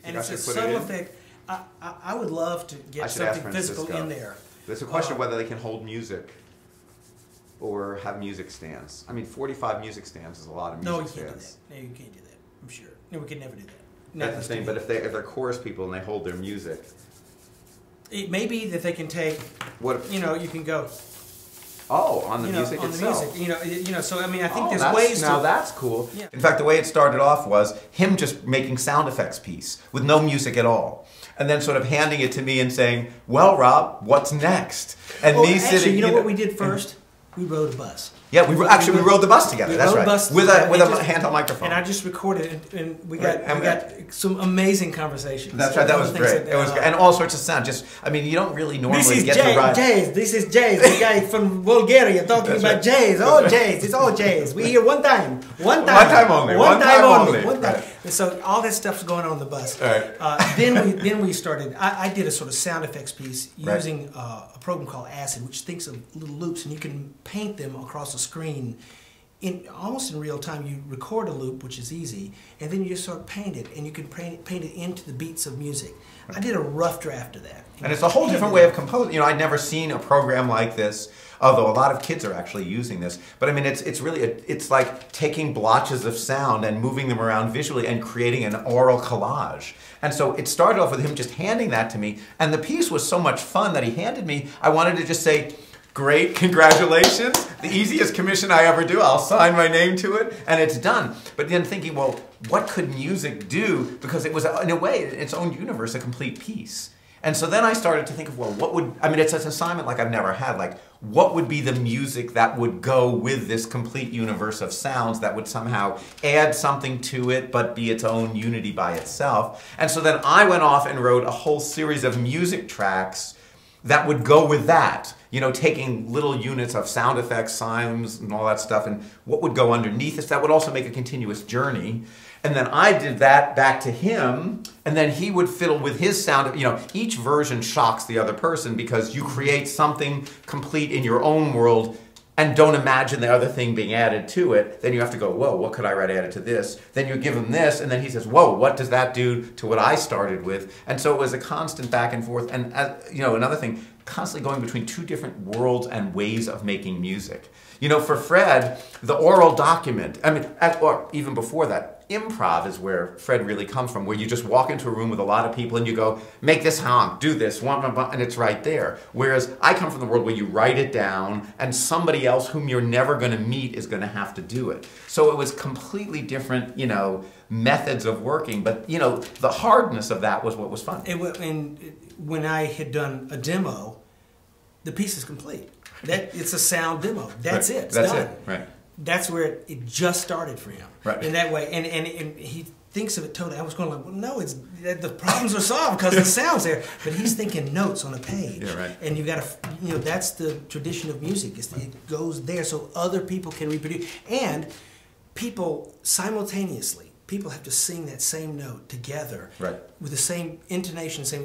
And it's a subtle effect. I would love to get something physical in there. There's a question of whether they can hold music or have music stands. I mean, 45 music stands is a lot of music stands. No, you can't do that. I'm sure. No, we could never do that. That's the thing. But if they're chorus people and they hold their music, it may be that they can take. What you know? You can go. Oh, on the music itself. On the music, So I mean, I think there's ways to. Now that's cool. Yeah. In fact, the way it started off was him just making sound effects piece with no music at all, and then sort of handing it to me and saying, "Well, Rob, what's next?" And me sitting. You know what we did first? We rode a bus. Yeah, we rode the bus together. That's right. With a handheld microphone. And I just recorded it, and we got some amazing conversations. That's right. That was great. It was great. And all sorts of sound. Just, I mean, you don't really normally get to ride. This is Jazz, the guy from Bulgaria talking about jazz. Oh, jazz. It's all jazz. We hear one time. One time only. One time only. Right. And so all that stuff's going on the bus. Right. Then we started. I did a sort of sound effects piece using a program called Acid, which thinks of little loops, and you can paint them across the screen almost in real time. You record a loop, which is easy, and then you just sort of paint it, and you can paint it into the beats of music. I did a rough draft of that. And it's a whole different way of composing. You know, I'd never seen a program like this, although a lot of kids are actually using this. But I mean, it's really, it's like taking blotches of sound and moving them around visually and creating an aural collage. And so it started off with him just handing that to me, and the piece was so much fun that he handed me, I wanted to just say, "Great, congratulations, the easiest commission I ever do, I'll sign my name to it," and it's done. But then thinking, well, what could music do? Because it was, in a way, in its own universe, a complete piece. And so then I started to think of, well, what would, I mean, it's an assignment like I've never had, like, what would be the music that would go with this complete universe of sounds that would somehow add something to it, but be its own unity by itself? And so then I went off and wrote a whole series of music tracks that would go with that, you know, taking little units of sound effects, chimes, and all that stuff, and what would go underneath this, that would also make a continuous journey. And then I did that back to him, and then he would fiddle with his sound. You know, each version shocks the other person because you create something complete in your own world and don't imagine the other thing being added to it. Then you have to go, whoa, what could I write added to this? Then you give him this, and then he says, whoa, what does that do to what I started with? And so it was a constant back and forth. And, you know, another thing, constantly going between two different worlds and ways of making music. You know, for Fred, the oral document, I mean, or even before that, improv is where Fred really comes from, where you just walk into a room with a lot of people and you go, make this honk, do this, and it's right there. Whereas I come from the world where you write it down and somebody else whom you're never going to meet is going to have to do it. So it was completely different, you know, methods of working, but, you know, the hardness of that was what was fun. And when I had done a demo, the piece is complete. It's a sound demo. That's it. It's done. Right. That's where it just started for him. Right. In that way, and he thinks of it totally. I was going like, well, no, the problems are solved because the sound's there. But he's thinking notes on a page. Yeah, right. And you got to, you know, that's the tradition of music. It goes there so other people can reproduce, and people simultaneously. People have to sing that same note together, right, with the same intonation, same.